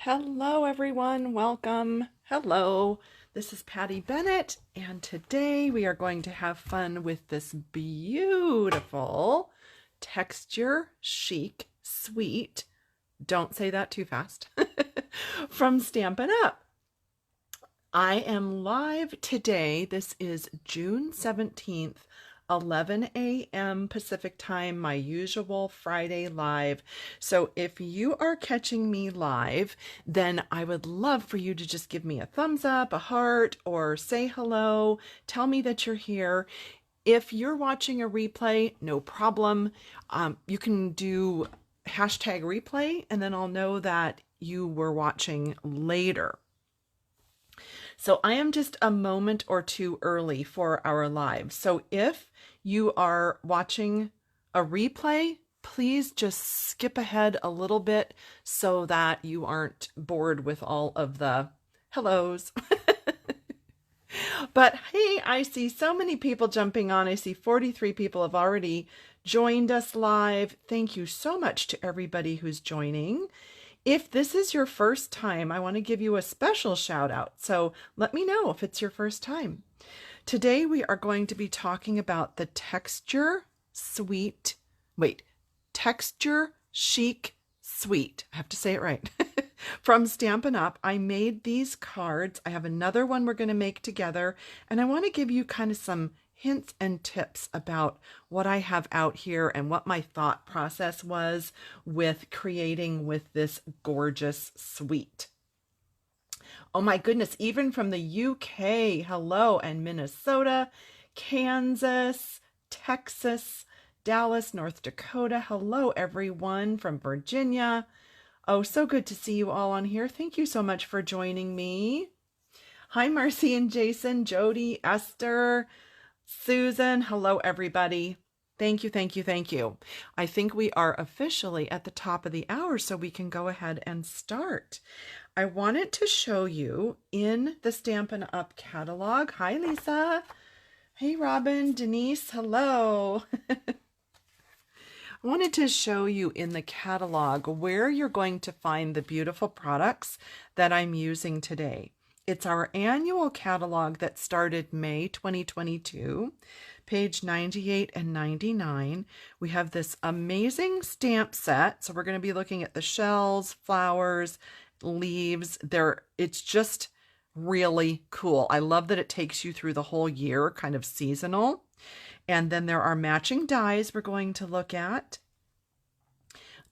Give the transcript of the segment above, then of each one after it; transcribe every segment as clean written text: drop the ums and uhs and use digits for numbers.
Hello, everyone. Welcome. Hello. This is Patty Bennett, and today we are going to have fun with this beautiful Texture Chic Suite. Don't say that too fast. From Stampin' Up. I am live today. This is June 17th. 11 a.m. Pacific time, my usual Friday live. So if you are catching me live, then I would love for you to just give me a thumbs up, a heart, or say hello. Tell me that you're here. If you're watching a replay, no problem. You can do hashtag replay, and then I'll know that you were watching later. So I am just a moment or two early for our live. So if you are watching a replay, please just skip ahead a little bit so that you aren't bored with all of the hellos. But hey, I see so many people jumping on. I see 43 people have already joined us live. Thank you so much to everybody who's joining. If this is your first time, I want to give you a special shout out. So let me know if it's your first time. Today we are going to be talking about the Texture Chic Suite. I have to say it right. From Stampin' Up. I made these cards. I have another one we're going to make together. And I want to give you kind of some hints and tips about what I have out here and what my thought process was with creating with this gorgeous suite. Oh my goodness, even from the UK, hello, and Minnesota, Kansas, Texas, Dallas, North Dakota, hello everyone from Virginia. Oh, so good to see you all on here. Thank you so much for joining me. Hi, Marcy and Jason, Jody, Esther, Susan, hello everybody. Thank you, thank you, thank you. I think we are officially at the top of the hour, so we can go ahead and start. I wanted to show you in the Stampin' Up catalog. Hi, Lisa. Hey, Robin, Denise, hello. I wanted to show you in the catalog where you're going to find the beautiful products that I'm using today. It's our annual catalog that started May 2022, page 98 and 99. We have this amazing stamp set. So we're going to be looking at the shells, flowers, leaves. It's just really cool. I love that it takes you through the whole year, kind of seasonal. And then there are matching dies we're going to look at.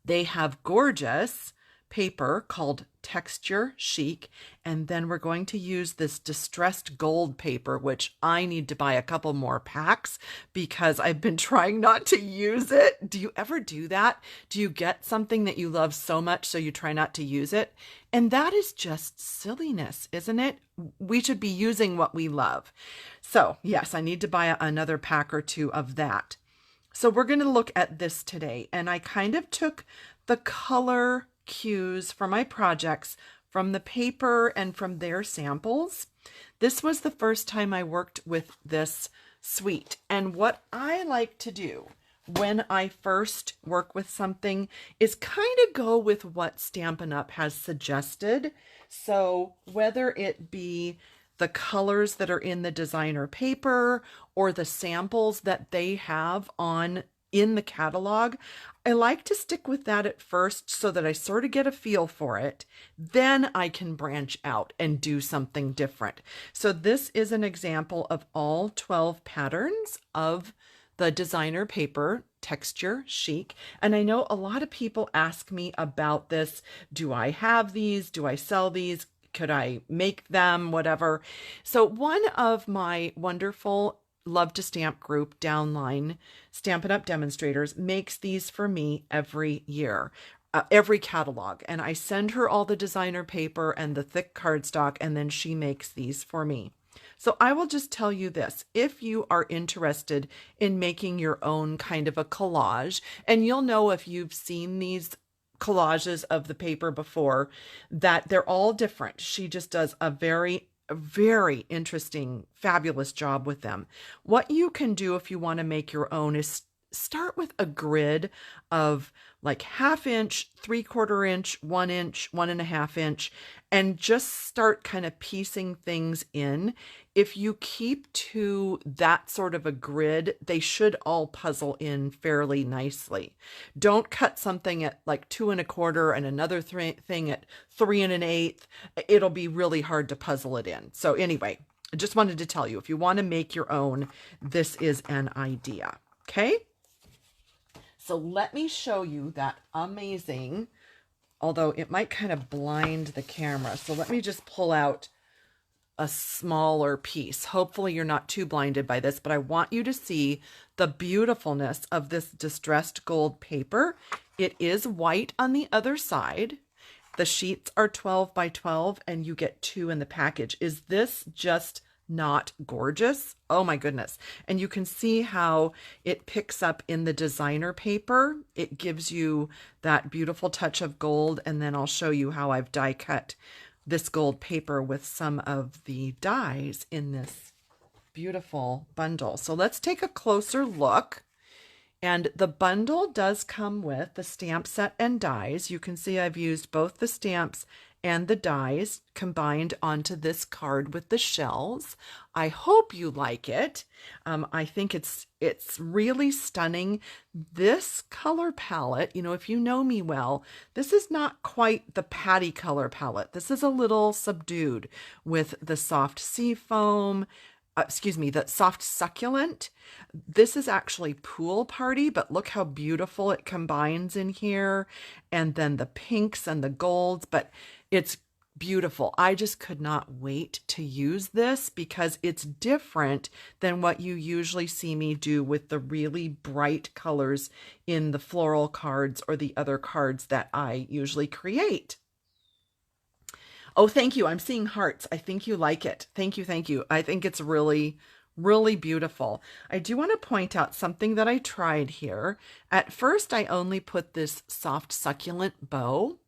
They have gorgeous paper called Texture Chic, and then we're going to use this distressed gold paper, which I need to buy a couple more packs because I've been trying not to use it. Do you ever do that? Do you get something that you love so much so you try not to use it? And that is just silliness, isn't it? We should be using what we love. So yes, I need to buy another pack or two of that. So we're going to look at this today, and I kind of took the color cues for my projects from the paper and from their samples. This was the first time I worked with this suite, and what I like to do when I first work with something is kind of go with what Stampin' Up has suggested. So whether it be the colors that are in the designer paper or the samples that they have in the catalog, I like to stick with that at first so that I sort of get a feel for it. Then I can branch out and do something different. So this is an example of all 12 patterns of the designer paper, Texture Chic. And I know a lot of people ask me about this. Do I have these? Do I sell these? Could I make them? Whatever. So one of my wonderful Love to Stamp group downline, Stampin' Up demonstrators, makes these for me every year, every catalog. And I send her all the designer paper and the thick cardstock, and then she makes these for me. So I will just tell you this, if you are interested in making your own kind of a collage, and you'll know if you've seen these collages of the paper before, that they're all different. She just does a very interesting, fabulous job with them. What you can do if you want to make your own is start with a grid of like 1/2 inch, 3/4 inch, 1 inch, 1.5 inch, and just start kind of piecing things in. If you keep to that sort of a grid, they should all puzzle in fairly nicely. Don't cut something at like 2 1/4 and another thing at 3 1/8. It'll be really hard to puzzle it in. So anyway, I just wanted to tell you, if you want to make your own, this is an idea. Okay? So let me show you that amazing, although it might kind of blind the camera. So let me just pull out a smaller piece. Hopefully you're not too blinded by this, but I want you to see the beautifulness of this distressed gold paper. It is white on the other side. The sheets are 12 by 12 and you get 2 in the package. Is this just not gorgeous? Oh my goodness. And you can see how it picks up in the designer paper. It gives you that beautiful touch of gold, and then I'll show you how I've die cut this gold paper with some of the dies in this beautiful bundle. So let's take a closer look. And the bundle does come with the stamp set and dies. You can see I've used both the stamps and the dies combined onto this card with the shells. I hope you like it. I think it's really stunning. This color palette, you know, if you know me well, this is not quite the Patty color palette. This is a little subdued with the soft sea foam, the soft succulent. This is actually Pool Party, but look how beautiful it combines in here. And then the pinks and the golds, but it's beautiful. I just could not wait to use this because it's different than what you usually see me do with the really bright colors in the floral cards or the other cards that I usually create. Oh, thank you. I'm seeing hearts. I think you like it. Thank you. Thank you. I think it's really, really beautiful. I do want to point out something that I tried here. At first, I only put this soft succulent bow,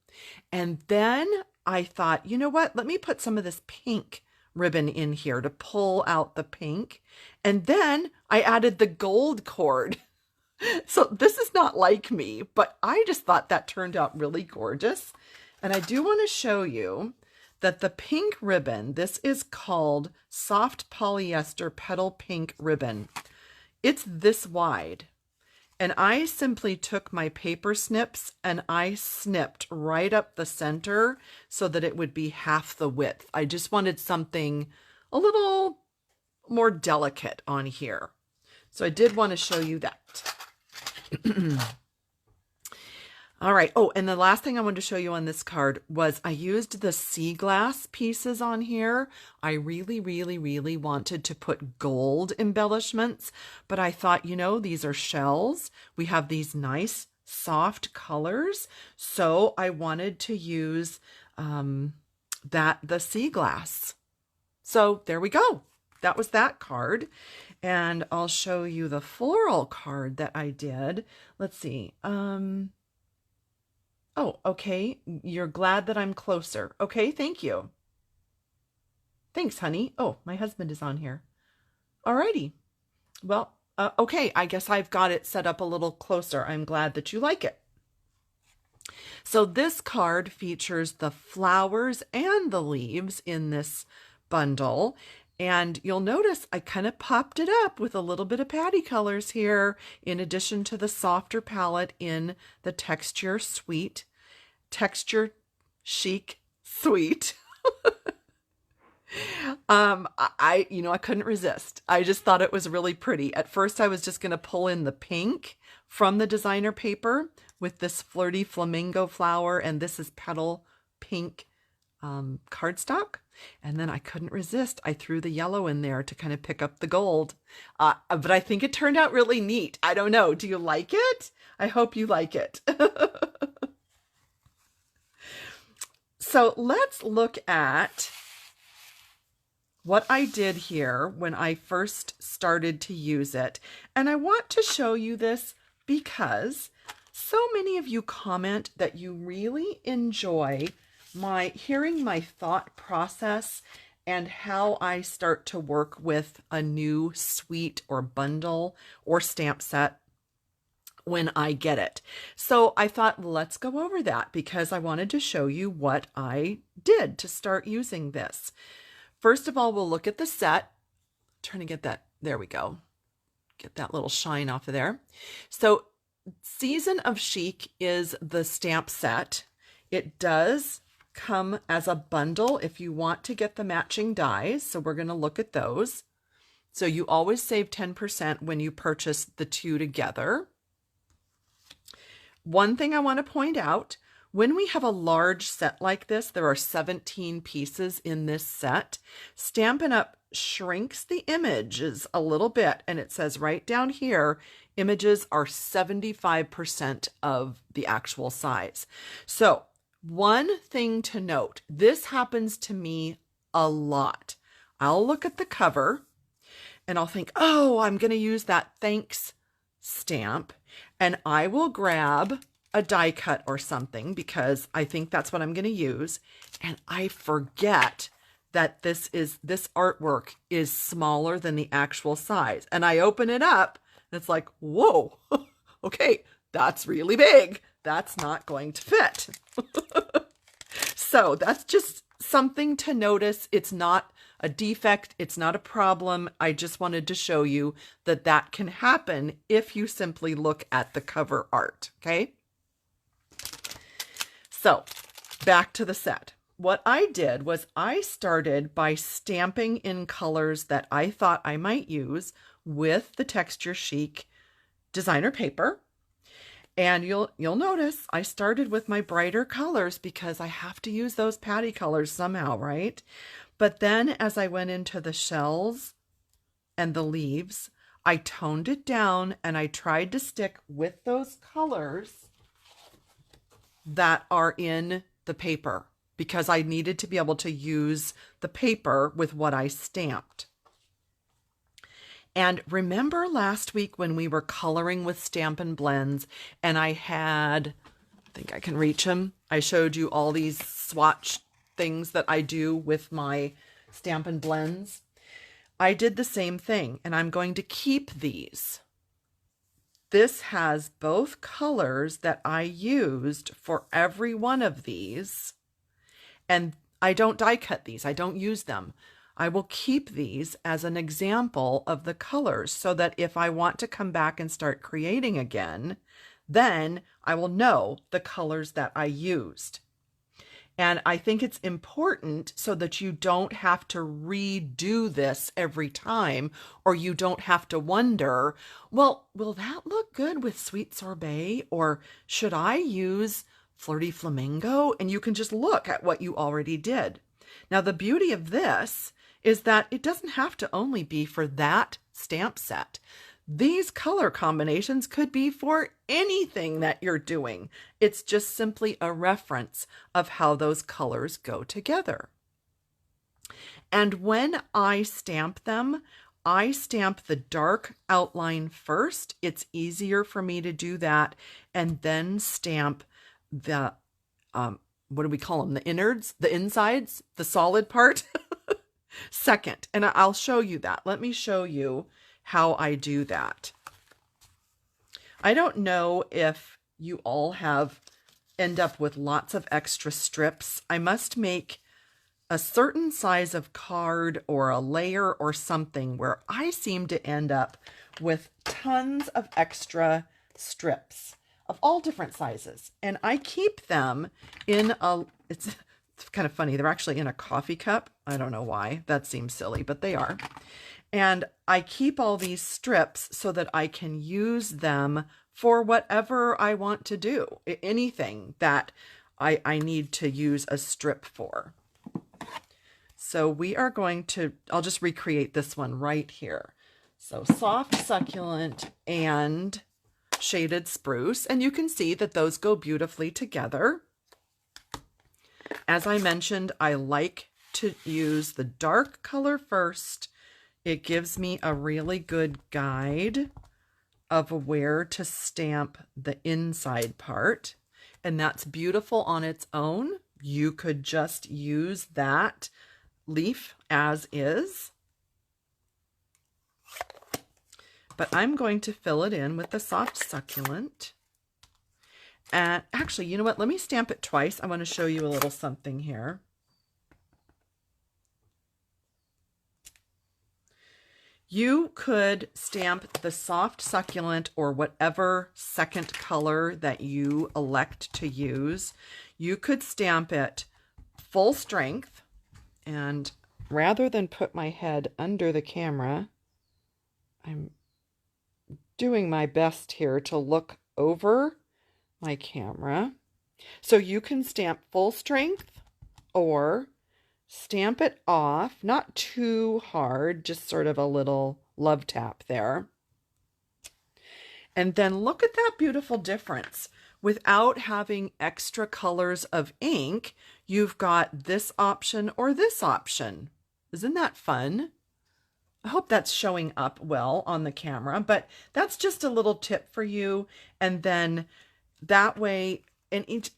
and then I thought, you know what? Let me put some of this pink ribbon in here to pull out the pink. And then I added the gold cord. So this is not like me, but I just thought that turned out really gorgeous. And I do want to show you that the pink ribbon, this is called Soft Polyester Petal Pink Ribbon. It's this wide. And I simply took my paper snips and I snipped right up the center so that it would be half the width. I just wanted something a little more delicate on here. So I did want to show you that. All right. Oh, and the last thing I wanted to show you on this card was I used the sea glass pieces on here. I really, really, really wanted to put gold embellishments, but I thought, you know, these are shells. We have these nice soft colors. So I wanted to use the sea glass. So there we go. That was that card. And I'll show you the floral card that I did. Let's see. Oh, okay. You're glad that I'm closer. Okay, thank you. Thanks, honey. Oh, my husband is on here. Alrighty. Well, okay, I guess I've got it set up a little closer. I'm glad that you like it. So this card features the flowers and the leaves in this bundle. And you'll notice I kind of popped it up with a little bit of Patty colors here, in addition to the softer palette in the Texture Chic Suite. I couldn't resist. I just thought it was really pretty. At first, I was just going to pull in the pink from the designer paper with this flirty flamingo flower, and this is petal pink cardstock. And then I couldn't resist. I threw the yellow in there to kind of pick up the gold. But I think it turned out really neat. I don't know. Do you like it? I hope you like it. So let's look at what I did here when I first started to use it. And I want to show you this because so many of you comment that you really enjoy hearing my thought process and how I start to work with a new suite or bundle or stamp set. when I get it. So I thought, let's go over that because I wanted to show you what I did to start using this. First of all, we'll look at the set. Trying to get that, there we go. Get that little shine off of there. So Season of Chic is the stamp set. It does come as a bundle if you want to get the matching dies. So we're going to look at those. So you always save 10% when you purchase the two together. One thing I want to point out, when we have a large set like this, there are 17 pieces in this set. Stampin' Up! Shrinks the images a little bit, and it says right down here, images are 75% of the actual size. So one thing to note, this happens to me a lot. I'll look at the cover and I'll think, oh, I'm going to use that thanks stamp, and I will grab a die cut or something because I think that's what I'm going to use, and I forget that this artwork is smaller than the actual size. And I open it up and it's like, whoa, okay, that's really big. That's not going to fit. So that's just something to notice. It's not a defect. It's not a problem. I just wanted to show you that that can happen if you simply look at the cover art. Okay. So back to the set. What I did was I started by stamping in colors that I thought I might use with the Texture Chic designer paper. And you'll notice I started with my brighter colors because I have to use those Patty colors somehow, right? But then as I went into the shells and the leaves, I toned it down and I tried to stick with those colors that are in the paper, because I needed to be able to use the paper with what I stamped. And remember last week when we were coloring with Stampin' Blends and I had, I think I can reach them, I showed you all these swatch things that I do with my Stampin' Blends. I did the same thing, and I'm going to keep these. This has both colors that I used for every one of these. And I don't die cut these. I don't use them. I will keep these as an example of the colors so that if I want to come back and start creating again, then I will know the colors that I used. And I think it's important so that you don't have to redo this every time, or you don't have to wonder, well, will that look good with Sweet Sorbet? Or should I use Flirty Flamingo? And you can just look at what you already did. Now, the beauty of this is that it doesn't have to only be for that stamp set. These color combinations could be for anything that you're doing. It's just simply a reference of how those colors go together. And when I stamp them, I stamp the dark outline first. It's easier for me to do that, and then stamp the, what do we call them? The innards, the insides, the solid part second. And I'll show you that. Let me show you how I do that. I don't know if you all end up with lots of extra strips. I must make a certain size of card or a layer or something where I seem to end up with tons of extra strips of all different sizes. And I keep them in it's kind of funny, they're actually in a coffee cup. I don't know why. That seems silly, but they are. And I keep all these strips so that I can use them for whatever I want to do. Anything that I need to use a strip for. So we are going to, I'll just recreate this one right here. So soft succulent and shaded spruce. And you can see that those go beautifully together. As I mentioned, I like to use the dark color first. It gives me a really good guide of where to stamp the inside part. And that's beautiful on its own. You could just use that leaf as is. but I'm going to fill it in with the soft succulent. And actually, you know what? Let me stamp it twice. I want to show you a little something here. You could stamp the soft succulent or whatever second color that you elect to use. You could stamp it full strength, and rather than put my head under the camera, I'm doing my best here to look over my camera. So you can stamp full strength or stamp it off, not too hard, just sort of a little love tap there. And then look at that beautiful difference. Without having extra colors of ink, you've got this option or this option. Isn't that fun? I hope that's showing up well on the camera, but that's just a little tip for you. And then that way, in each,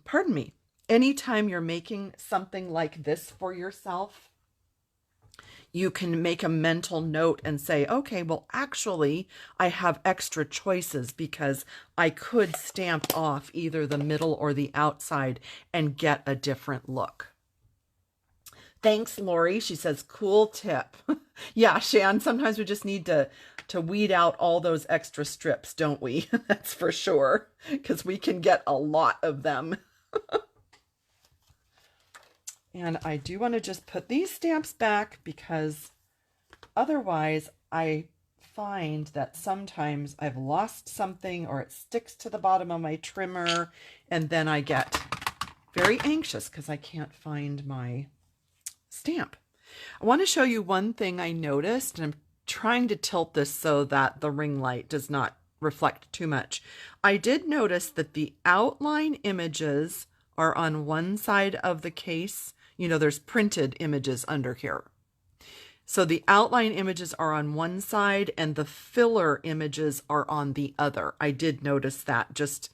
pardon me, anytime you're making something like this for yourself, you can make a mental note and say, okay, well, actually, I have extra choices because I could stamp off either the middle or the outside and get a different look. Thanks, Lori. She says, cool tip. Yeah, Shan, sometimes we just need to weed out all those extra strips, don't we? That's for sure, because we can get a lot of them. And I do want to just put these stamps back because otherwise I find that sometimes I've lost something or it sticks to the bottom of my trimmer, and then I get very anxious because I can't find my stamp. I want to show you one thing I noticed, and I'm trying to tilt this so that the ring light does not reflect too much. I did notice that the outline images are on one side of the case. You know, there's printed images under here. So the outline images are on one side and the filler images are on the other. I did notice that. Just,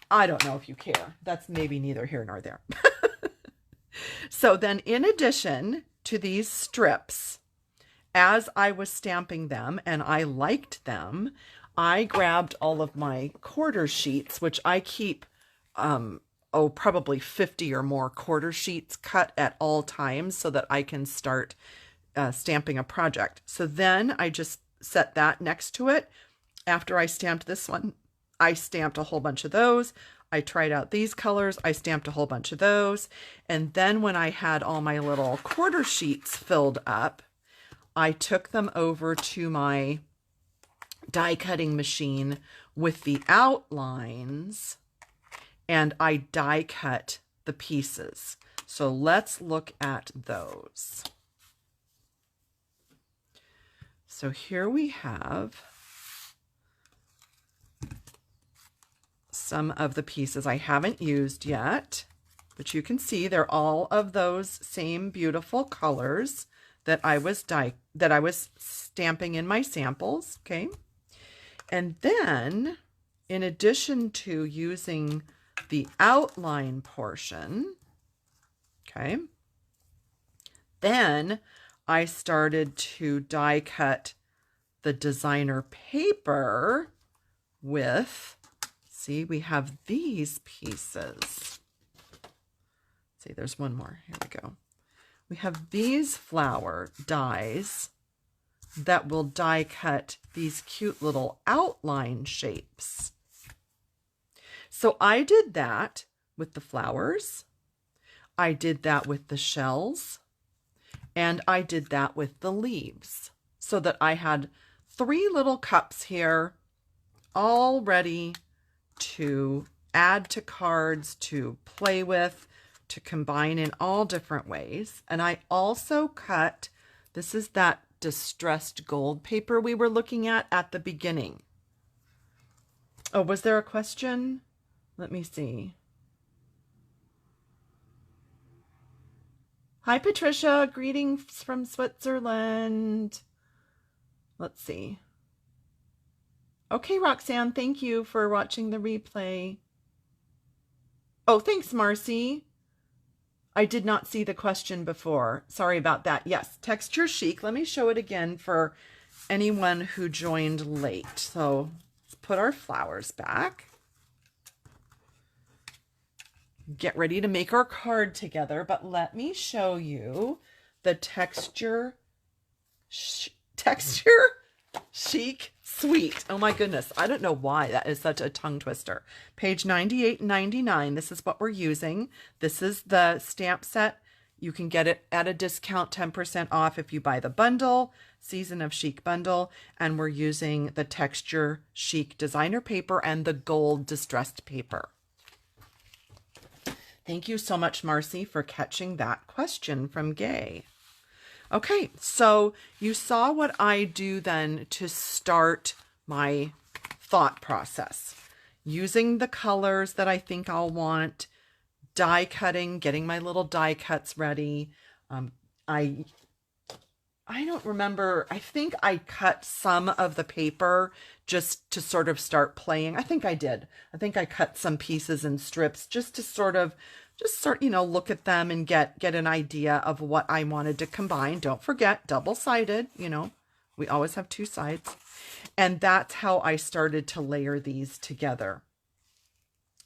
I don't know if you care. That's maybe neither here nor there. So then in addition to these strips, as I was stamping them and I liked them, I grabbed all of my quarter sheets, which I keep, probably 50 or more quarter sheets cut at all times so that I can start stamping a project. So then I just set that next to it. After I stamped this one, I stamped a whole bunch of those. I tried out these colors. I stamped a whole bunch of those. And then when I had all my little quarter sheets filled up, I took them over to my die cutting machine with the outlines, and I die cut the pieces. So let's look at those. So here we have some of the pieces I haven't used yet, but you can see they're all of those same beautiful colors that I was stamping in my samples, okay? And then in addition to using the outline portion, okay, then I started to die cut the designer paper with, see, we have these pieces. See, there's one more. Here we go. We have these flower dies that will die cut these cute little outline shapes. So I did that with the flowers, I did that with the shells, and I did that with the leaves, so that I had 3 little cups here all ready to add to cards, to play with, to combine in all different ways. And I also cut, this is that distressed gold paper we were looking at the beginning. Oh, was there a question? Let me see. Hi, Patricia. Greetings from Switzerland. Let's see. Okay, Roxanne, thank you for watching the replay. Oh, thanks, Marcy. I did not see the question before. Sorry about that. Yes, Texture Chic. Let me show it again for anyone who joined late. So let's put our flowers back. Get ready to make our card together, but let me show you the Texture Chic Suite. Oh my goodness, I don't know why that is such a tongue twister. Page 98 and 99, this is what we're using. This is the stamp set. You can get it at a discount, 10% off if you buy the bundle, Season of Chic bundle, and we're using the Texture Chic designer paper and the gold distressed paper. Thank you so much, Marcy, for catching that question from Gay. Okay, so you saw what I do then to start my thought process. Using the colors that I think I'll want, die cutting, getting my little die cuts ready. I don't remember. I think I cut some of the paper just to sort of start playing. I think I did. I think I cut some pieces and strips just to sort, you know, look at them and get an idea of what I wanted to combine. Don't forget, double-sided, you know, we always have two sides. And that's how I started to layer these together.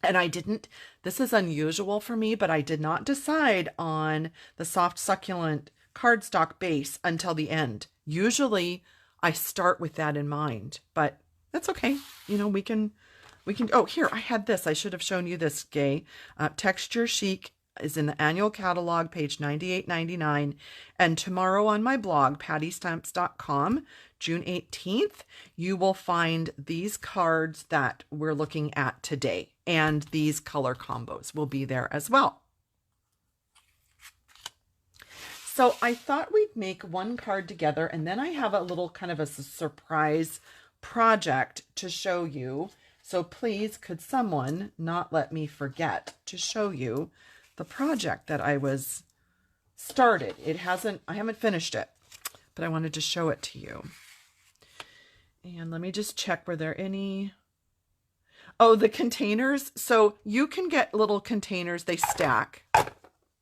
And I didn't, this is unusual for me, but I did not decide on the soft succulent cardstock base until the end. Usually I start with that in mind, but that's okay. You know, we can, oh, here, I had this. I should have shown you this, Gay. Texture Chic is in the annual catalog, page 98-99. And tomorrow on my blog, pattystamps.com, June 18th, you will find these cards that we're looking at today. And these color combos will be there as well. So I thought we'd make one card together, and then I have a little kind of a surprise project to show you. So please, could someone not let me forget to show you the project that I was started. I haven't finished it, but I wanted to show it to you. And let me just check, were there any... Oh, the containers. So you can get little containers, they stack.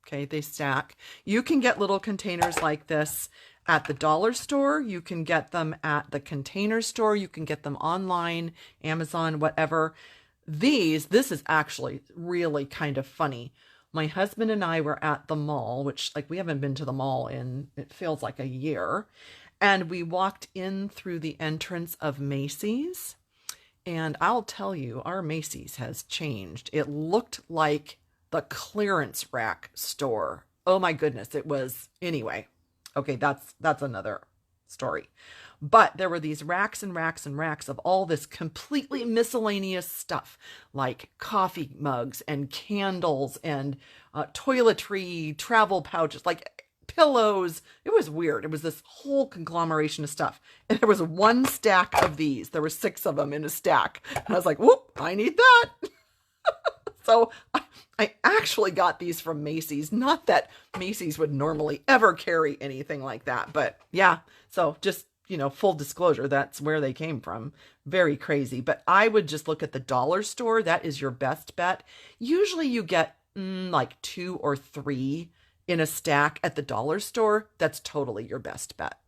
Okay, they stack. You can get little containers like this at the dollar store. You can get them at the Container Store. You can get them online, Amazon, whatever. This is actually really kind of funny. My husband and I were at the mall, which, like, we haven't been to the mall in, it feels like a year. And we walked in through the entrance of Macy's. And I'll tell you, our Macy's has changed. It looked like the clearance rack store. Oh my goodness, it was. Anyway, okay, that's another story. But there were these racks and racks and racks of all this completely miscellaneous stuff, like coffee mugs and candles and toiletry, travel pouches, like pillows. It was weird. It was this whole conglomeration of stuff. And there was one stack of these. There were 6 of them in a stack. And I was like, whoop, I need that. So I actually got these from Macy's. Not that Macy's would normally ever carry anything like that. But yeah, so just, you know, full disclosure, that's where they came from. Very crazy. But I would just look at the dollar store. That is your best bet. Usually you get like 2 or 3 in a stack at the dollar store. That's totally your best bet.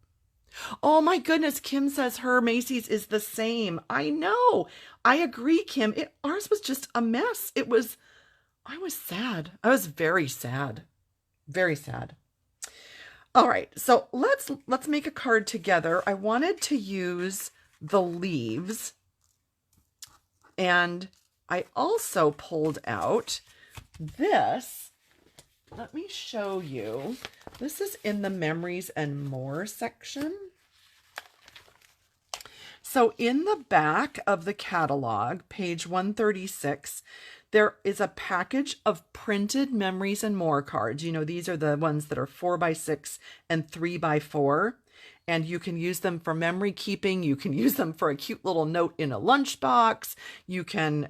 Oh my goodness, Kim says her Macy's is the same. I know. I agree, Kim. Ours was just a mess. I was sad. I was very sad. Very sad. All right, so let's make a card together. I wanted to use the leaves, and I also pulled out this. Let me show you. This is in the Memories and More section. So in the back of the catalog, page 136, there is a package of printed Memories and More cards. You know, these are the ones that are 4x6 and 3x4. And you can use them for memory keeping. You can use them for a cute little note in a lunchbox. You can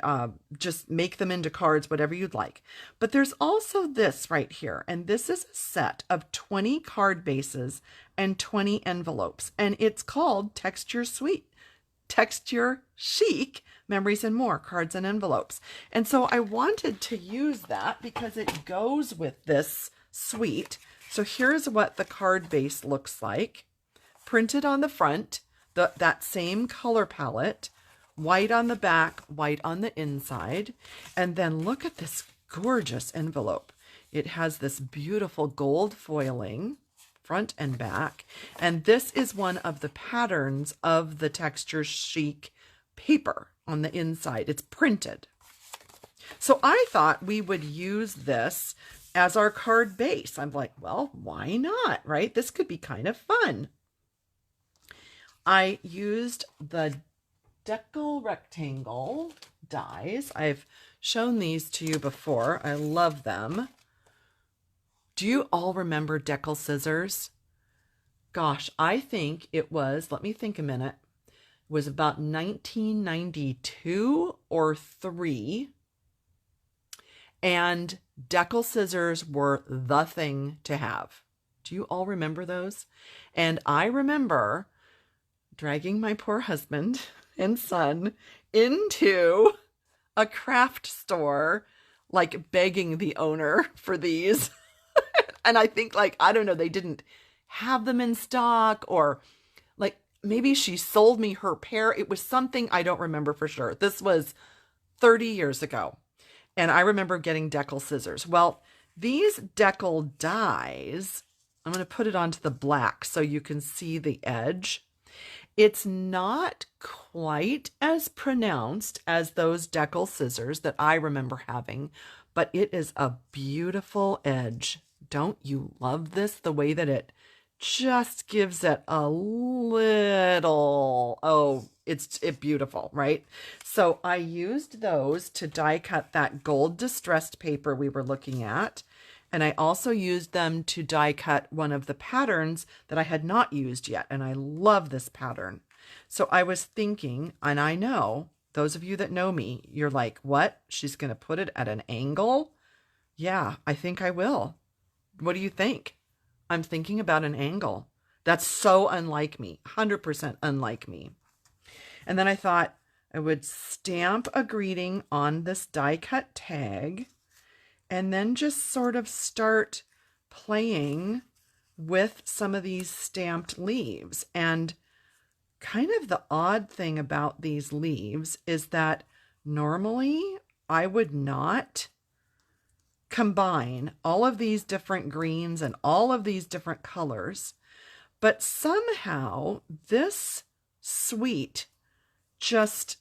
just make them into cards, whatever you'd like. But there's also this right here. And this is a set of 20 card bases and 20 envelopes. And it's called Texture Chic, Memories and More, Cards and Envelopes. And so I wanted to use that because it goes with this suite. So here's what the card base looks like. Printed on the front, that same color palette, white on the back, white on the inside. And then look at this gorgeous envelope. It has this beautiful gold foiling, front and back. And this is one of the patterns of the Texture Chic paper on the inside. It's printed. So I thought we would use this as our card base. I'm like, well, why not, right? This could be kind of fun. I used the Decal Rectangle dies. I've shown these to you before. I love them. Do you all remember Decal scissors? Gosh, I think it was, let me think a minute, it was about 1992 or 3. And Decal scissors were the thing to have. Do you all remember those? And I remember dragging my poor husband and son into a craft store, like begging the owner for these. And I think, like, I don't know, they didn't have them in stock, or like maybe she sold me her pair. It was something I don't remember for sure. This was 30 years ago. And I remember getting Decal scissors. Well, these Decal dies, I'm going to put it onto the black so you can see the edge. It's not quite as pronounced as those Decal scissors that I remember having, but it is a beautiful edge. Don't you love this? The way that it just gives it a little, it's beautiful, right? So I used those to die cut that gold distressed paper we were looking at. And I also used them to die cut one of the patterns that I had not used yet. And I love this pattern. So I was thinking, and I know those of you that know me, you're like, what? She's going to put it at an angle? Yeah, I think I will. What do you think? I'm thinking about an angle. That's so unlike me, 100% unlike me. And then I thought I would stamp a greeting on this die cut tag and then just sort of start playing with some of these stamped leaves. And kind of the odd thing about these leaves is that normally I would not combine all of these different greens and all of these different colors, but somehow this suite just,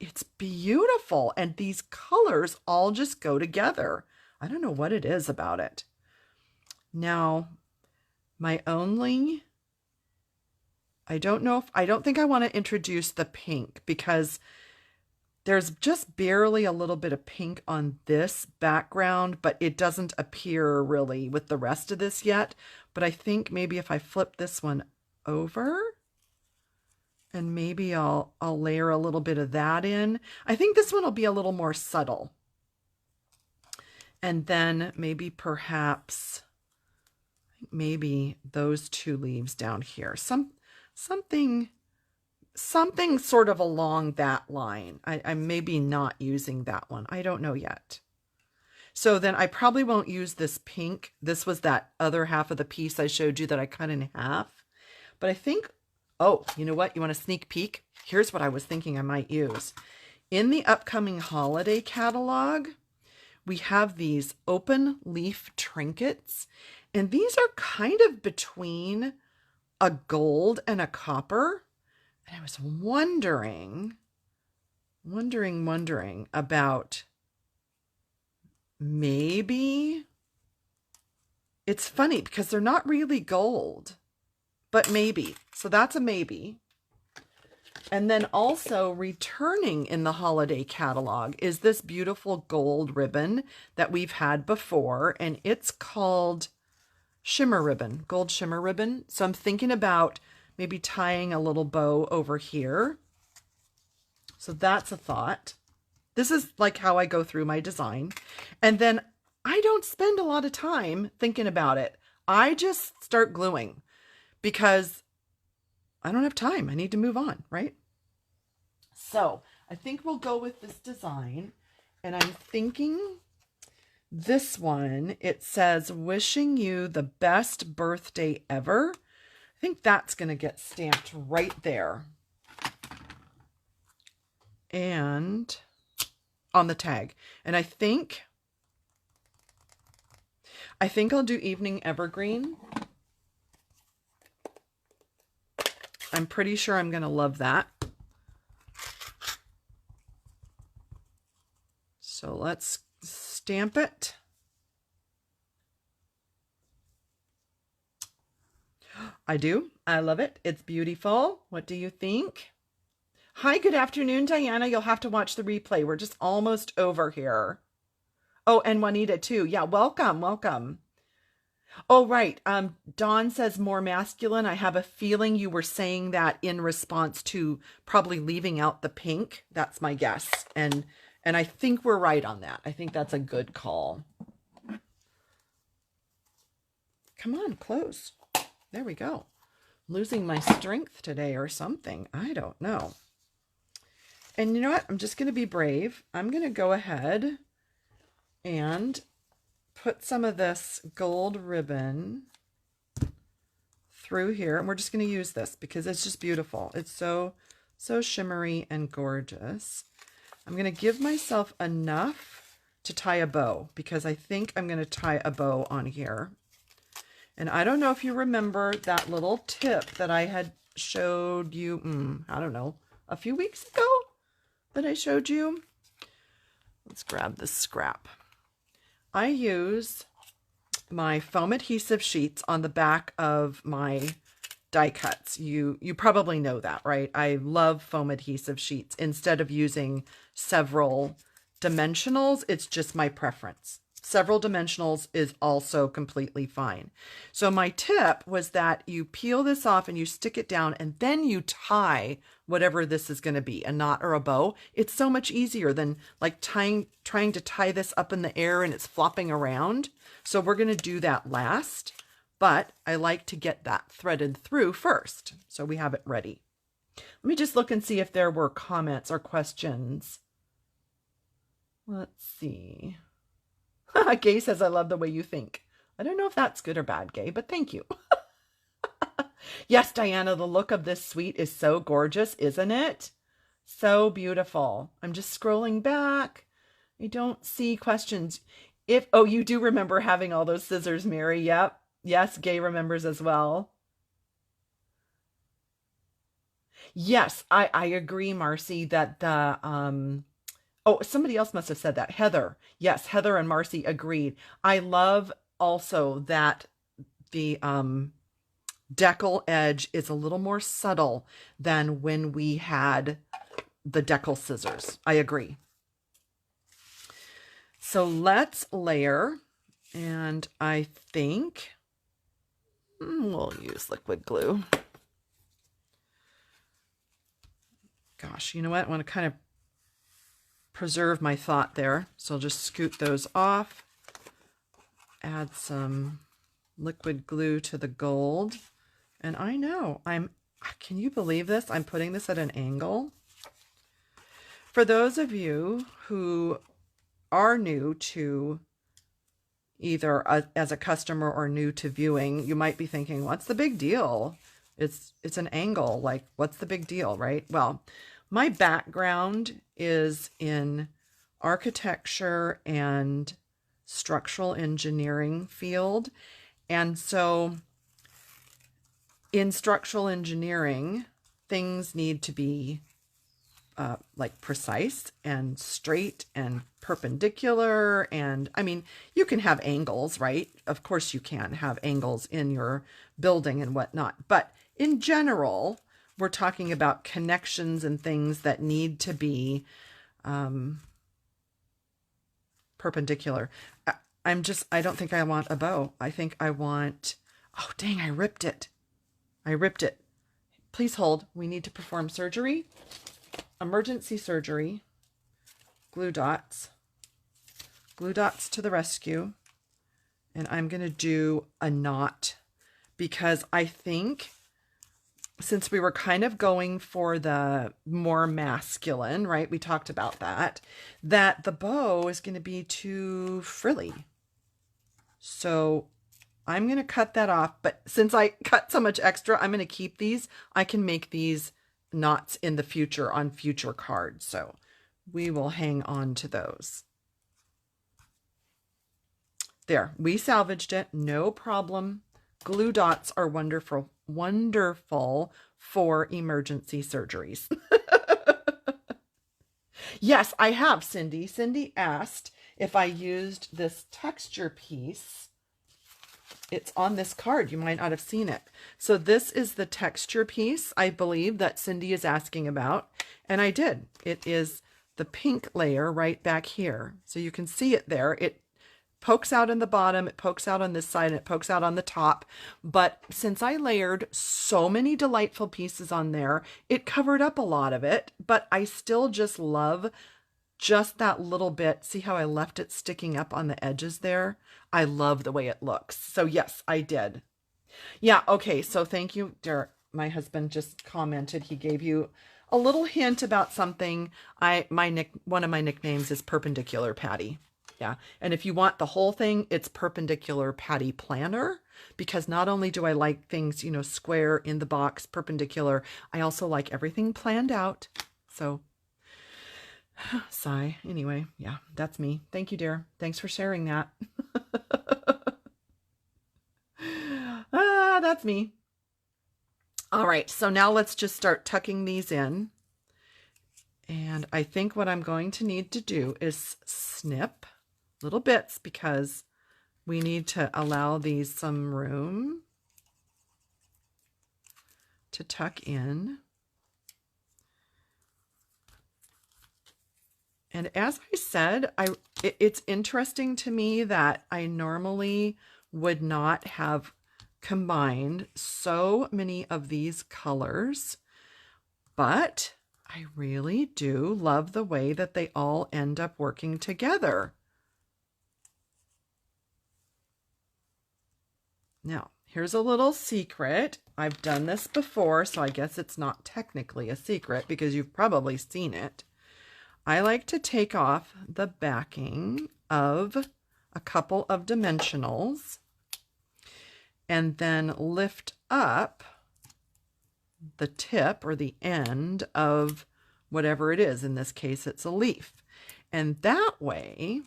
it's beautiful, and these colors all just go together. I don't know what it is about it. Now, I don't think I want to introduce the pink, because there's just barely a little bit of pink on this background, but it doesn't appear really with the rest of this yet. But I think maybe if I flip this one over, and maybe I'll layer a little bit of that in. I think this one will be a little more subtle. And then maybe those two leaves down here. Something sort of along that line. I may be not using that one. I don't know yet. So then I probably won't use this pink. This was that other half of the piece I showed you that I cut in half. But I think, oh, you know what? You want a sneak peek? Here's what I was thinking I might use. In the upcoming holiday catalog, we have these open leaf trinkets. And these are kind of between a gold and a copper. And I was wondering about maybe, it's funny because they're not really gold, but maybe. So that's a maybe. And then also returning in the holiday catalog is this beautiful gold ribbon that we've had before, and it's called shimmer ribbon, gold shimmer ribbon. So I'm thinking about maybe tying a little bow over here. So that's a thought. This is like how I go through my design. And then I don't spend a lot of time thinking about it. I just start gluing because I don't have time. I need to move on, right? So I think we'll go with this design. And I'm thinking this one, it says, wishing you the best birthday ever. I think that's going to get stamped right there. And on the tag. And I think I'll do Evening Evergreen. I'm pretty sure I'm going to love that. So let's stamp it. I do. I love it. It's beautiful. What do you think? Hi, good afternoon, Diana. You'll have to watch the replay. We're just almost over here. Oh, and Juanita too. Yeah, welcome, welcome. Oh, right. Dawn says more masculine. I have a feeling you were saying that in response to probably leaving out the pink. That's my guess. And I think we're right on that. I think that's a good call. Come on, close. There we go. Losing my strength today or something. I don't know. And you know what? I'm just going to be brave. I'm going to go ahead and put some of this gold ribbon through here. And we're just going to use this because it's just beautiful. It's so shimmery and gorgeous. I'm going to give myself enough to tie a bow because I think I'm going to tie a bow on here. And I don't know if you remember that little tip that I had showed you, I don't know, a few weeks ago that I showed you. Let's grab this scrap. I use my foam adhesive sheets on the back of my die cuts. You probably know that, right? I love foam adhesive sheets. Instead of using several dimensionals, it's just my preference. Several dimensionals is also completely fine. So my tip was that you peel this off and you stick it down and then you tie whatever this is going to be, a knot or a bow. It's so much easier than like trying to tie this up in the air and it's flopping around. So we're going to do that last, but I like to get that threaded through first. So we have it ready. Let me just look and see if there were comments or questions. Let's see. Gay says, I love the way you think. I don't know if that's good or bad, Gay, but thank you. Yes, Diana, the look of this suite is so gorgeous, isn't it? So beautiful. I'm just scrolling back. I don't see questions. Oh, you do remember having all those scissors, Mary. Yep. Yes, Gay remembers as well. Yes, I agree, Marcy, that the oh, somebody else must have said that. Heather. Yes, Heather and Marcy agreed. I love also that the decal edge is a little more subtle than when we had the decal scissors. I agree. So let's layer, and I think we'll use liquid glue. Gosh, you know what? I want to kind of preserve my thought there. So I'll just scoot those off, add some liquid glue to the gold. And I know can you believe this? I'm putting this at an angle. For those of you who are new to either as a customer or new to viewing, you might be thinking, what's the big deal? It's an angle. Like, what's the big deal, right? Well, my background is in architecture and structural engineering field. And so in structural engineering, things need to be like precise and straight and perpendicular. And I mean, you can have angles, right? Of course you can have angles in your building and whatnot. But in general, we're talking about connections and things that need to be perpendicular. I don't think I want a bow. I think I want, oh dang, I ripped it. Please hold. We need to perform surgery. Emergency surgery. Glue dots to the rescue. And I'm going to do a knot because I think since we were kind of going for the more masculine, right? We talked about that the bow is going to be too frilly. So I'm going to cut that off, but since I cut so much extra, I'm going to keep these. I can make these knots in the future on future cards, so we will hang on to those. There, we salvaged it, no problem. Glue dots are wonderful, wonderful for emergency surgeries. Yes, I have, Cindy. Cindy asked if I used this texture piece. It's on this card. You might not have seen it. So this is the texture piece, I believe, that Cindy is asking about. And I did. It is the pink layer right back here. So you can see it there. It pokes out in the bottom, it pokes out on this side, and it pokes out on the top. But since I layered so many delightful pieces on there, it covered up a lot of it. But I still just love just that little bit. See how I left it sticking up on the edges there? I love the way it looks. So yes, I did. Yeah, okay, so thank you, Derek. My husband just commented. He gave you a little hint about something. One of my nicknames is Perpendicular Patty. Yeah, and if you want the whole thing, it's Perpendicular Patty Planner, because not only do I like things, square in the box, perpendicular, I also like everything planned out. So sigh. Anyway, yeah, that's me. Thank you, dear. Thanks for sharing that. That's me. All right, so now let's just start tucking these in. And I think what I'm going to need to do is snip little bits, because we need to allow these some room to tuck in. And as I said, it's interesting to me that I normally would not have combined so many of these colors, but I really do love the way that they all end up working together. Now, here's a little secret. I've done this before, so I guess it's not technically a secret because you've probably seen it. I like to take off the backing of a couple of dimensionals and then lift up the tip or the end of whatever it is. In this case, it's a leaf. And that way,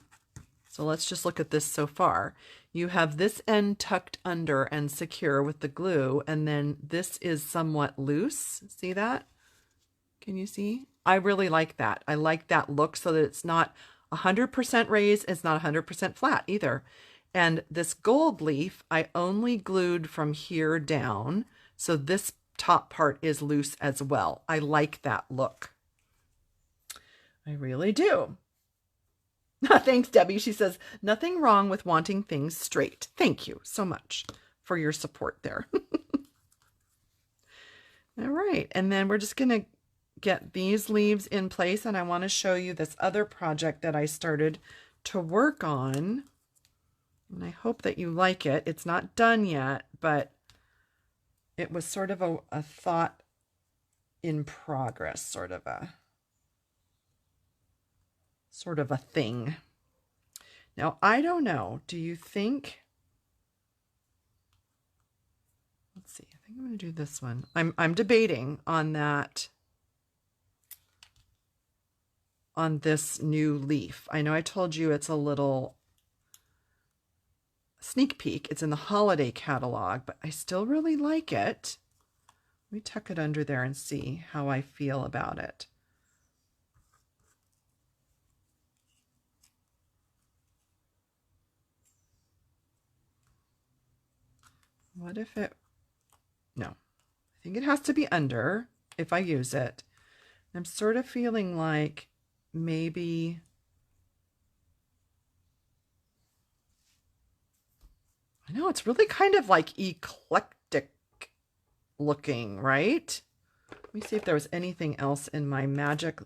so let's just look at this so far. You have this end tucked under and secure with the glue, and then this is somewhat loose. See that? Can you see? I really like that. I like that look so that it's not 100% raised, it's not 100% flat either. And this gold leaf, I only glued from here down, so this top part is loose as well. I like that look. I really do. Thanks, Debbie. She says, nothing wrong with wanting things straight. Thank you so much for your support there. All right, and then we're just going to get these leaves in place, and I want to show you this other project that I started to work on, and I hope that you like it. It's not done yet, but it was sort of a thought in progress, sort of a thing. Now, I don't know. Do you think, let's see, I think I'm going to do this one. I'm debating on that, on this new leaf. I know I told you it's a little sneak peek. It's in the holiday catalog, but I still really like it. Let me tuck it under there and see how I feel about it. What if it, no, I think it has to be under if I use it. I'm sort of feeling like maybe, I know it's really kind of like eclectic looking, right? Let me see if there was anything else in my magic.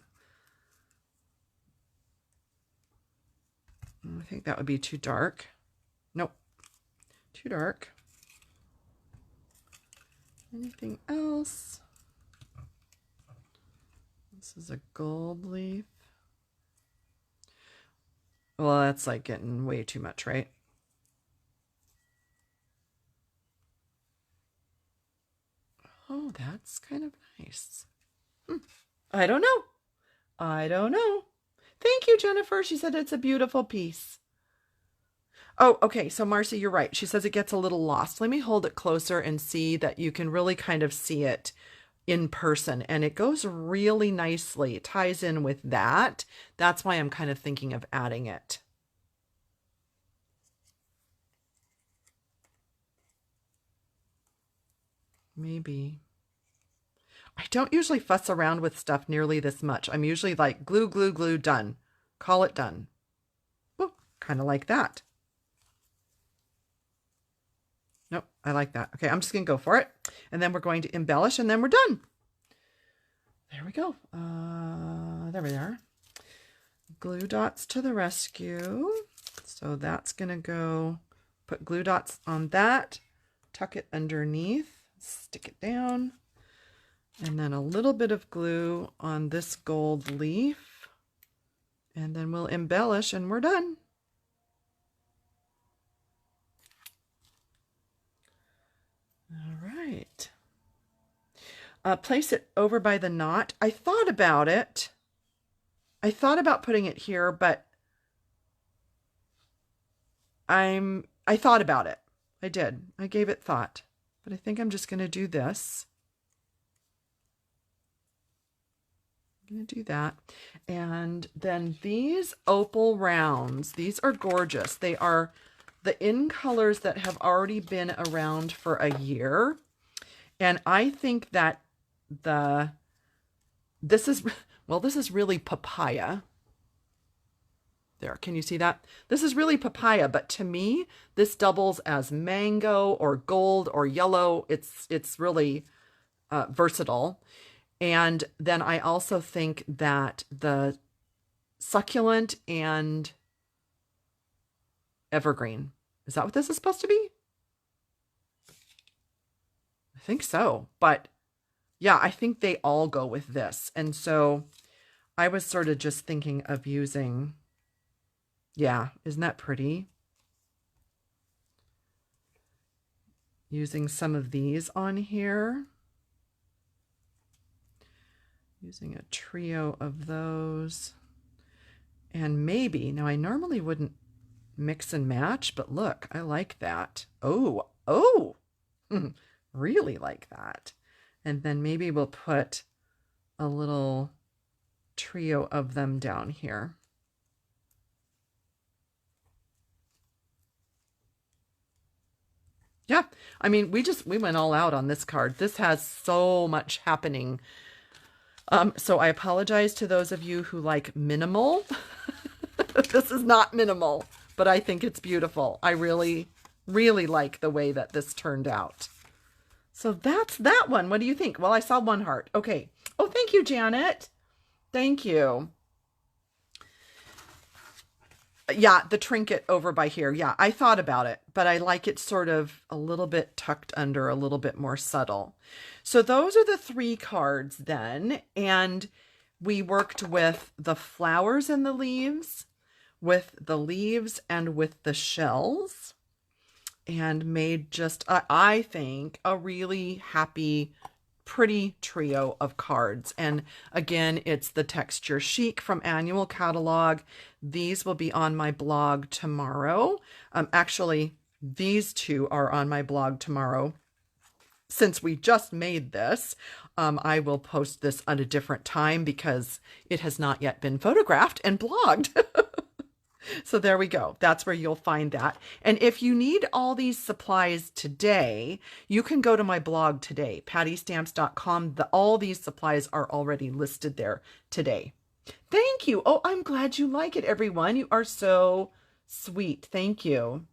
I think that would be too dark. Nope, too dark. Anything else? This is a gold leaf. Well, that's like getting way too much, right? Oh, that's kind of nice. I don't know. I don't know. Thank you, Jennifer. She said it's a beautiful piece. Oh, okay. So Marcy, you're right. She says it gets a little lost. Let me hold it closer and see that you can really kind of see it in person. And it goes really nicely. It ties in with that. That's why I'm kind of thinking of adding it. Maybe. I don't usually fuss around with stuff nearly this much. I'm usually like glue, glue, glue, done. Call it done. Oh, kind of like that. Nope, I like that. Okay, I'm just going to go for it. And then we're going to embellish and then we're done. There we go. There we are. Glue dots to the rescue. So that's going to go, put glue dots on that, tuck it underneath, stick it down, and then a little bit of glue on this gold leaf. And then we'll embellish and we're done. All right. Place it over by the knot. I thought about it. I thought about putting it here, but I thought about it. I did. I gave it thought. But I think I'm just going to do this. I'm going to do that. And then these opal rounds, these are gorgeous. They are the in colors that have already been around for a year. And I think that this is really papaya. There, can you see that? This is really papaya, but to me, this doubles as mango or gold or yellow. It's really versatile. And then I also think that the succulent and evergreen, is that what this is supposed to be? I think so, but yeah, I think they all go with this. And so I was sort of just thinking of using, yeah, isn't that pretty? Using some of these on here. Using a trio of those. And maybe, now I normally wouldn't mix and match, but look, I like that. Oh, really like that. And then maybe we'll put a little trio of them down here. Yeah, I mean, we went all out on this card. This has so much happening. So I apologize to those of you who like minimal. This is not minimal, but I think it's beautiful. I really, really like the way that this turned out. So that's that one. What do you think? Well, I saw one heart. Okay. Oh, thank you, Janet. Thank you. Yeah, the trinket over by here. Yeah, I thought about it, but I like it sort of a little bit tucked under, a little bit more subtle. So those are the 3 cards then. And we worked with the flowers and the leaves, with the leaves and with the shells, and made just, I think, a really happy, pretty trio of cards. And again, it's the Texture Chic from Annual Catalog. These will be on my blog tomorrow. Actually, these 2 are on my blog tomorrow. Since we just made this, I will post this at a different time because it has not yet been photographed and blogged. So there we go. That's where you'll find that. And if you need all these supplies today, you can go to my blog today, pattystamps.com. All these supplies are already listed there today. Thank you. Oh, I'm glad you like it, everyone. You are so sweet. Thank you.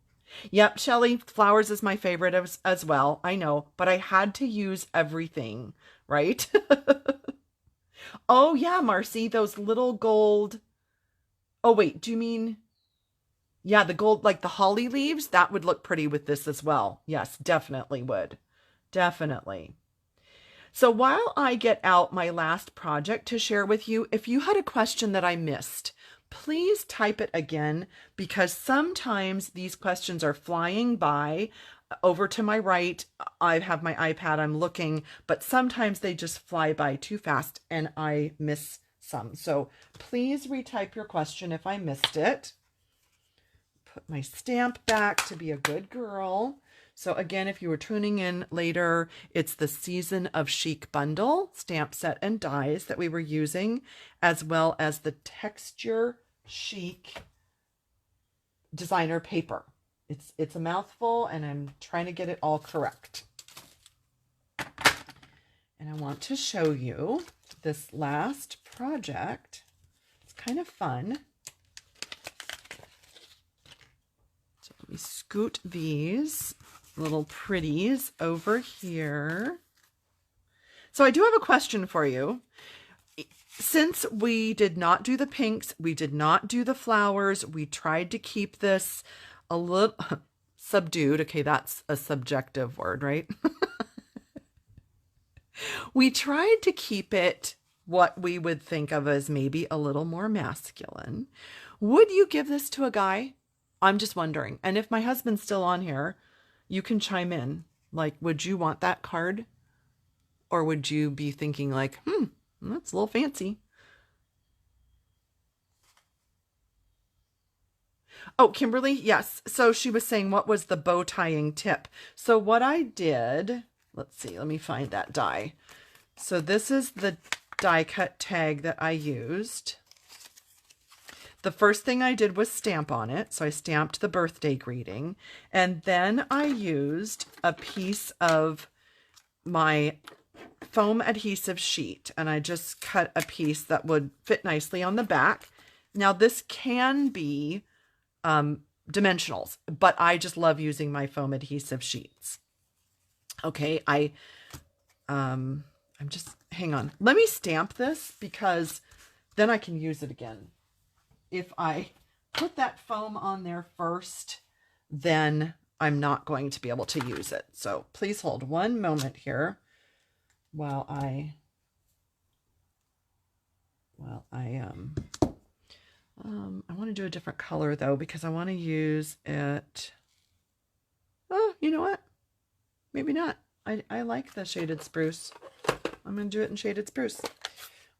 Yep, Shelly, flowers is my favorite as well. I know, but I had to use everything, right? Oh, yeah, Marcy, those little gold... Oh, wait, do you mean... Yeah, the gold, like the holly leaves, that would look pretty with this as well. Yes, definitely would. Definitely. So while I get out my last project to share with you, if you had a question that I missed, please type it again, because sometimes these questions are flying by. over to my right, I have my iPad, I'm looking, but sometimes they just fly by too fast and I miss some. So please retype your question if I missed it. Put my stamp back to be a good girl. So again, if you were tuning in later, it's the Season of Chic bundle, stamp set and dies that we were using, as well as the Texture Chic designer paper. It's a mouthful and I'm trying to get it all correct. And I want to show you this last project. It's kind of fun. So let me scoot these little pretties over here. So I do have a question for you. Since we did not do the pinks, we did not do the flowers, we tried to keep this a little subdued. Okay, that's a subjective word, right? We tried to keep it what we would think of as maybe a little more masculine. Would you give this to a guy? I'm just wondering. And if my husband's still on here, you can chime in. Like, would you want that card? Or would you be thinking like, that's a little fancy. Oh, Kimberly, yes. So she was saying, what was the bow tying tip? So what I did, let's see, let me find that die. So this is the die cut tag that I used. The first thing I did was stamp on it. So I stamped the birthday greeting. And then I used a piece of my foam adhesive sheet. And I just cut a piece that would fit nicely on the back. Now this can be dimensionals, but I just love using my foam adhesive sheets. Okay, I'm just, hang on. Let me stamp this because then I can use it again. If I put that foam on there first, then I'm not going to be able to use it. So please hold one moment here while I want to do a different color though, because I want to use it. Oh, you know what? Maybe not. I like the shaded spruce. I'm going to do it in shaded spruce.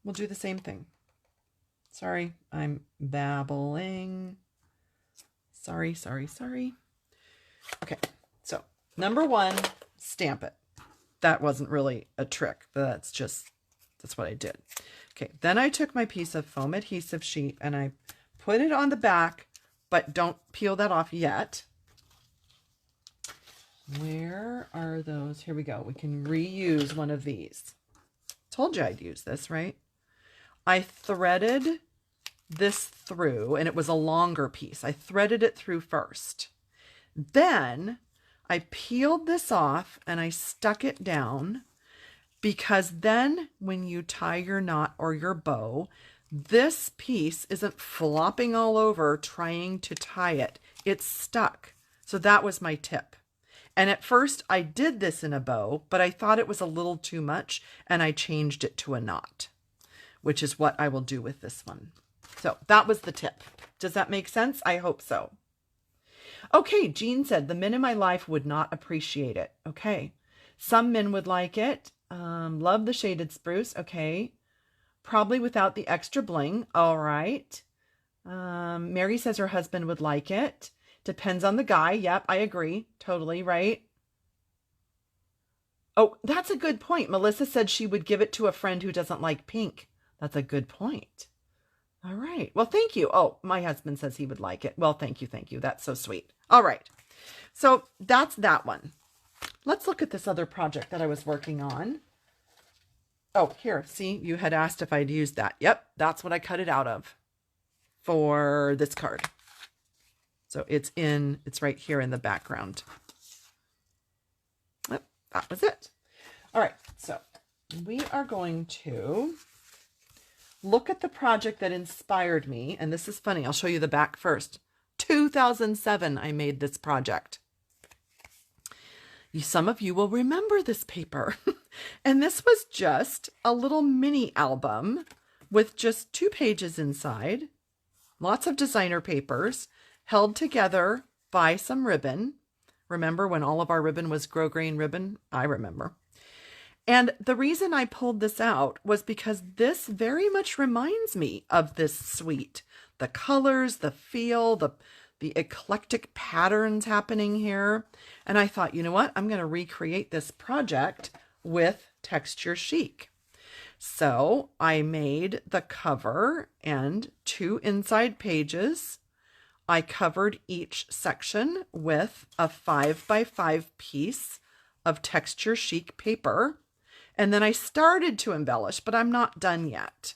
We'll do the same thing. Sorry, I'm babbling. Sorry. Okay, so number one, stamp it. That wasn't really a trick. That's what I did. Okay, then I took my piece of foam adhesive sheet and I put it on the back, but don't peel that off yet. Where are those? Here we go. We can reuse one of these. Told you I'd use this, right? I threaded this through, and it was a longer piece. I threaded it through first. Then I peeled this off and I stuck it down, because then when you tie your knot or your bow, this piece isn't flopping all over trying to tie it. It's stuck. So that was my tip. And at first I did this in a bow, but I thought it was a little too much and I changed it to a knot, which is what I will do with this one. So that was the tip. Does that make sense? I hope so. Okay, Jean said, the men in my life would not appreciate it. Okay. Some men would like it. Love the shaded spruce. Okay. Probably without the extra bling. All right. Mary says her husband would like it. Depends on the guy. Yep, I agree. Totally, right? Oh, that's a good point. Melissa said she would give it to a friend who doesn't like pink. That's a good point. All right. Well, thank you. Oh, my husband says he would like it. Well, thank you. Thank you. That's so sweet. All right. So that's that one. Let's look at this other project that I was working on. Oh, here. See, you had asked if I'd used that. Yep, that's what I cut it out of for this card. So it's right here in the background. Yep, that was it. All right, so we are going to look at the project that inspired me. And this is funny. I'll show you the back first. 2007, I made this project. Some of you will remember this paper. And this was just a little mini album with just 2 pages inside, lots of designer papers held together by some ribbon. Remember when all of our ribbon was grosgrain ribbon? I remember. And the reason I pulled this out was because this very much reminds me of this suite. The colors, the feel, the eclectic patterns happening here. And I thought, you know what? I'm going to recreate this project with Texture Chic. So I made the cover and 2 inside pages. I covered each section with a 5x5 piece of Texture Chic paper. And then I started to embellish, but I'm not done yet.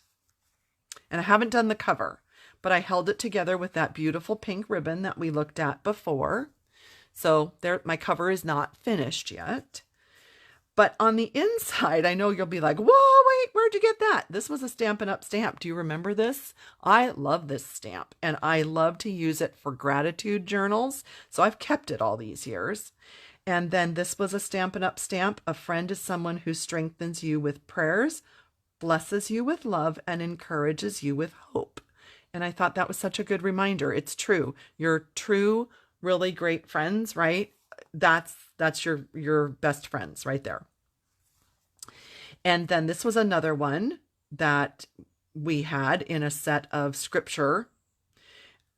And I haven't done the cover, but I held it together with that beautiful pink ribbon that we looked at before. So there, my cover is not finished yet. But on the inside, I know you'll be like, whoa, wait, where'd you get that? This was a Stampin' Up stamp. Do you remember this? I love this stamp, and I love to use it for gratitude journals. So I've kept it all these years. And then this was a Stampin' Up stamp. A friend is someone who strengthens you with prayers, blesses you with love, and encourages you with hope. And I thought that was such a good reminder. It's true. Your true, really great friends, right? That's your best friends right there. And then this was another one that we had in a set of scripture.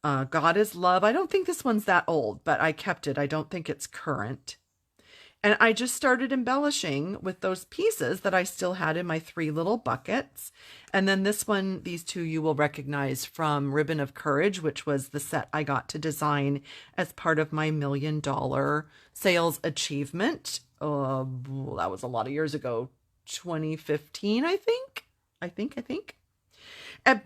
God is love. I don't think this one's that old, but I kept it. I don't think it's current. And I just started embellishing with those pieces that I still had in my 3 little buckets. And then this one, these 2 you will recognize from Ribbon of Courage, which was the set I got to design as part of my $1 million sales achievement. That was a lot of years ago, 2015, I think.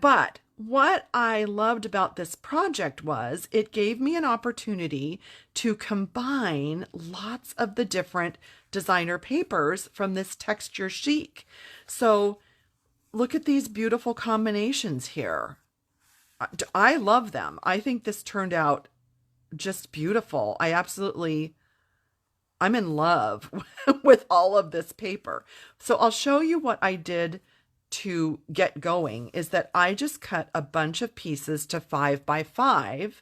But what I loved about this project was it gave me an opportunity to combine lots of the different designer papers from this Texture Chic. So look at these beautiful combinations here. I love them. I think this turned out just beautiful. I'm in love with all of this paper. So I'll show you what I did to get going is that I just cut a bunch of pieces to 5x5.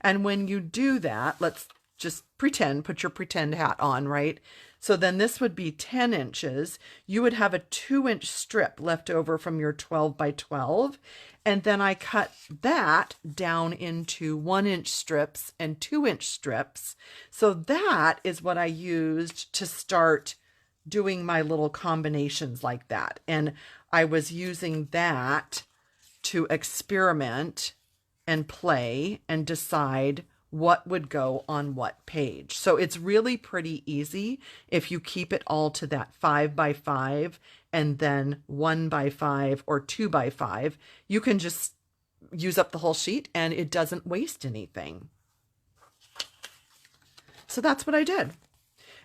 And when you do that, let's just put your pretend hat on, right? So then this would be 10 inches. You would have a 2-inch strip left over from your 12x12. And then I cut that down into 1-inch strips and 2-inch strips. So that is what I used to start doing my little combinations like that. And I was using that to experiment and play and decide what would go on what page. So it's really pretty easy if you keep it all to that 5x5 and then 1x5 or 2x5. You can just use up the whole sheet and it doesn't waste anything. So that's what I did.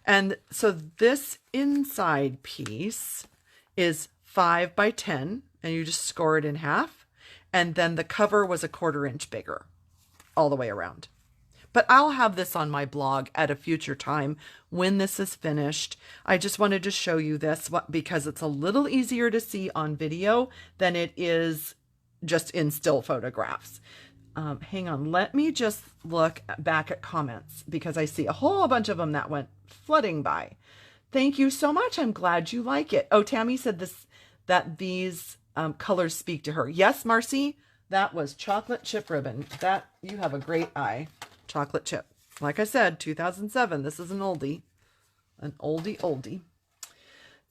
And so this inside piece is 5x10, and you just score it in half. And then the cover was a 1/4 inch bigger all the way around. But I'll have this on my blog at a future time when this is finished. I just wanted to show you this because it's a little easier to see on video than it is just in still photographs. Hang on, let me just look back at comments because I see a whole bunch of them that went flooding by. Thank you so much. I'm glad you like it. Oh, Tammy said that these colors speak to her. Yes, Marcy, that was chocolate chip ribbon. That you have a great eye. Chocolate chip. Like I said, 2007. This is an oldie. An oldie.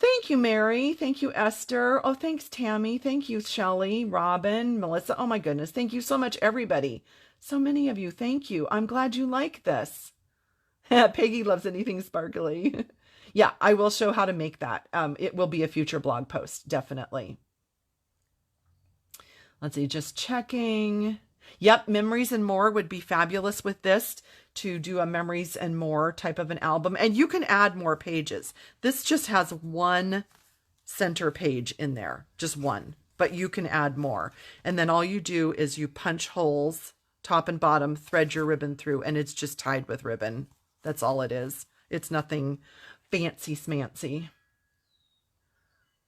Thank you, Mary. Thank you, Esther. Oh, thanks, Tammy. Thank you, Shelley, Robin, Melissa. Oh my goodness. Thank you so much, everybody. So many of you. Thank you. I'm glad you like this. Peggy loves anything sparkly. Yeah, I will show how to make that. It will be a future blog post, definitely. Let's see, just checking. Yep, Memories and More would be fabulous with this to do a Memories and More type of an album. And you can add more pages. This just has one center page in there, just one, but you can add more. And then all you do is you punch holes, top and bottom, thread your ribbon through, and it's just tied with ribbon. That's all it is. It's nothing fancy smancy.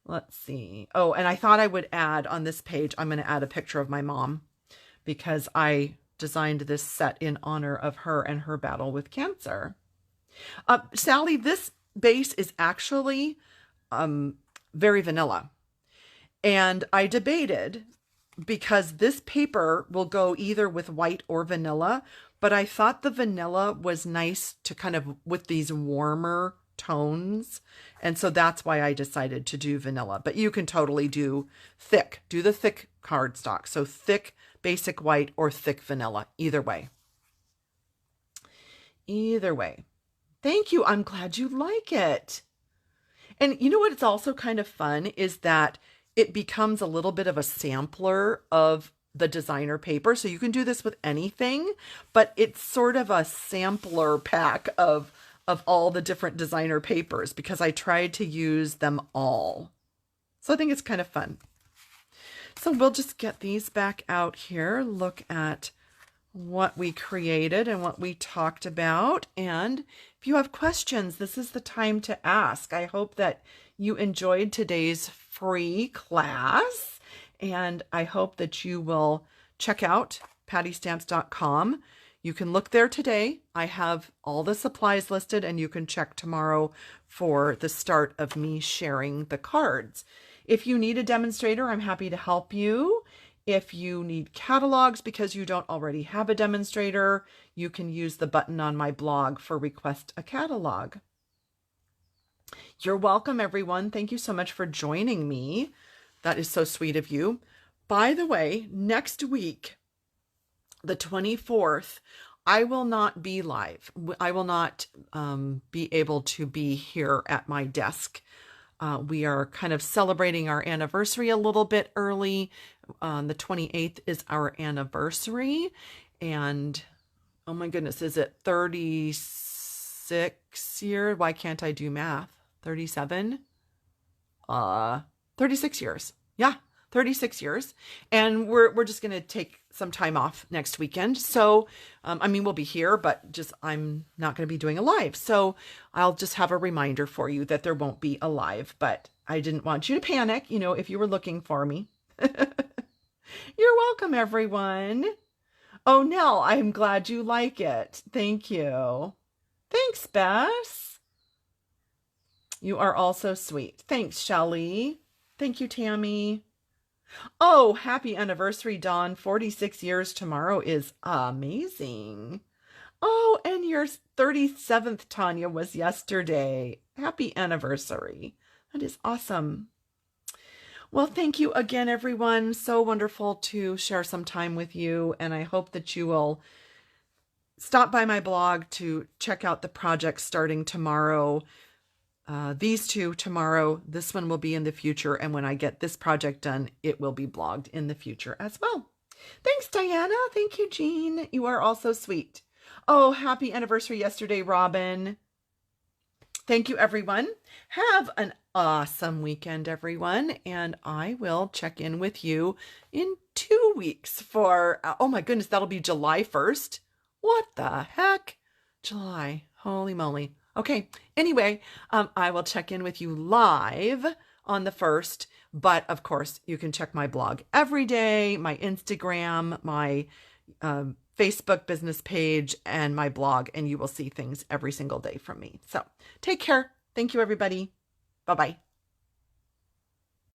Let's see. Oh, and I thought I would add on this page, I'm going to add a picture of my mom because I designed this set in honor of her and her battle with cancer. Sally, this base is actually very vanilla. And I debated because this paper will go either with white or vanilla, but I thought the vanilla was nice to kind of with these warmer tones. And so that's why I decided to do vanilla. But you can totally do thick. Do the thick cardstock. So thick basic white or thick vanilla. Either way. Either way. Thank you. I'm glad you like it. And you know what? It's also kind of fun is that it becomes a little bit of a sampler of the designer paper. So you can do this with anything, but it's sort of a sampler pack of all the different designer papers because I tried to use them all. So I think it's kind of fun. So we'll just get these back out here, look at what we created and what we talked about. And if you have questions, this is the time to ask. I hope that you enjoyed today's free class, and I hope that you will check out pattystamps.com. You can look there today. I have all the supplies listed, and you can check tomorrow for the start of me sharing the cards. If you need a demonstrator, I'm happy to help you. If you need catalogs because you don't already have a demonstrator, you can use the button on my blog for request a catalog. You're welcome, everyone. Thank you so much for joining me. That is so sweet of you. By the way, next week, the 24th, I will not be live. I will not be able to be here at my desk. We are kind of celebrating our anniversary a little bit early. The 28th is our anniversary. And oh my goodness, is it 36 years? Why can't I do math? 37? 36 years. Yeah, 36 years. And we're just going to take some time off next weekend. So, I mean, we'll be here, but just I'm not going to be doing a live. So I'll just have a reminder for you that there won't be a live, but I didn't want you to panic, you know, if you were looking for me. You're welcome, everyone. Oh, Nell, I'm glad you like it. Thank you. Thanks, Bess. You are also sweet. Thanks, Shelley. Thank you, Tammy. Oh, happy anniversary, Dawn. 46 years tomorrow is amazing. Oh, and your 37th, Tanya, was yesterday. Happy anniversary. That is awesome. Well, thank you again, everyone. So wonderful to share some time with you. And I hope that you will stop by my blog to check out the project starting tomorrow. These two tomorrow. This one will be in the future. And when I get this project done, it will be blogged in the future as well. Thanks, Diana. Thank you, Jean. You are also sweet. Oh, happy anniversary yesterday, Robin. Thank you, everyone. Have an awesome weekend, everyone. And I will check in with you in 2 weeks for, oh my goodness, that'll be July 1st. What the heck? July. Holy moly. Okay. Anyway, I will check in with you live on the 1st. But of course, you can check my blog every day, my Instagram, my Facebook business page, and my blog, and you will see things every single day from me. So take care. Thank you, everybody. Bye-bye.